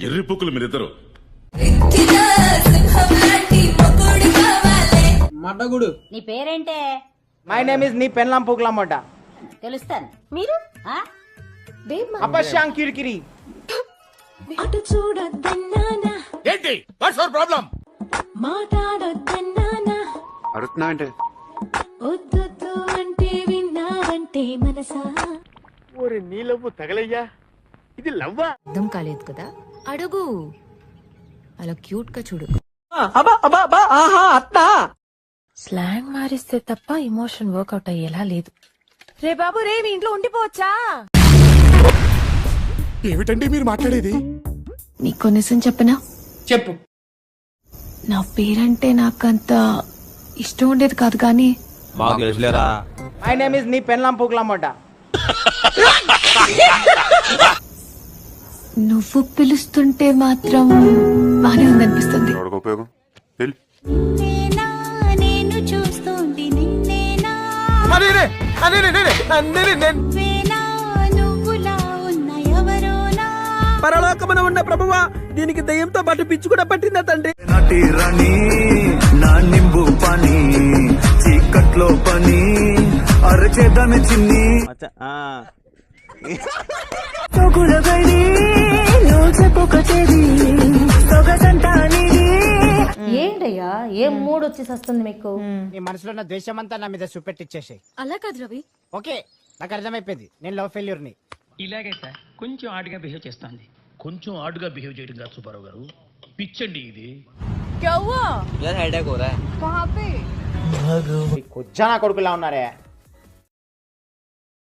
ఎర్రి పుక్కులు మీరిద్దరు. మడ్డగుడు. నీ పేరేంటే? మై నేమ్ ఇస్ నీ పెన్లాం పూకులమ్మట. తెలుస్తాను. మీరు అపశాం కిరికిరి. అటు చూడొద్దన్నానా, ఏంటి వాట్స్ యువర్ ప్రాబ్లం? మాట్లాడొద్దన్నానా, అడుగుతున్నా అంటే వద్దొద్దు అంటే విన్నావంటే మనసా. ఓరి నీ లవ్వు తగలయ్యా, ఇది లవ్వా? అర్థం కాలేదు కదా, అడుగు. అలా క్యూట్ గా చూడు. స్లాంగ్ మారిస్తే తప్ప ఎమోషన్ వర్కౌట్ అయ్యేలా లేదు. రే బాబు రే, మీ ఇంట్లో ఉండిపోవచ్చా? ఏమిటండి మీరు మాట్లాడేది? నీకో నిజం చెప్పనా? చెప్పు. నా పేరంటే నాకంత ఇష్టం ఉండేది కాదు, కానీ మై నేమ్ ఇస్ నీ పెన్లాం పూకులమ్మట. నువ్వు పిలుస్తుంటే మాత్రం బానే ఉందనిపిస్తుంది. ఎవరికి ఉపయోగం? వెళ్ళు. నిన్నేనా నేను చూస్తోంది, నిన్నేనా వేనా నువ్వులా ఉన్న ఎవరోనా. పరలోకమున ఉన్న ప్రభువా, దీనికి దయ్యంతో పాటు పిచ్చి కూడా పట్టిందా తండ్రి? నటి రాణి నా నింబు పని చీకట్లో పని అరచేద్దామె చిన్ని సొగుల గడి నువ్వు చెప్పుక చెది సొగసంతా నీది. ఏంటయ్యా, ఏం మూడ్ వచ్చేసి వస్తుంది మీకు? నీ మనసులో ఉన్న ద్వేషమంతా నా మీద చూపెట్టిచ్చేసాయి. అలా కాదు రవి. ఓకే, నాకు అర్థమైపోయింది, నేను లవ్ ఫెయిల్యూర్ని. ఇలాగే సార్, కొంచెం ఆడుగా బిహేవ్ చేస్తుంది. కొంచెం ఆడుగా బిహేవ్ చేయడం కాదు సుబ్బారావు గారు, పిచ్చండి ఇది. కొజ్జా నా కొడుకులా ఉన్నారే.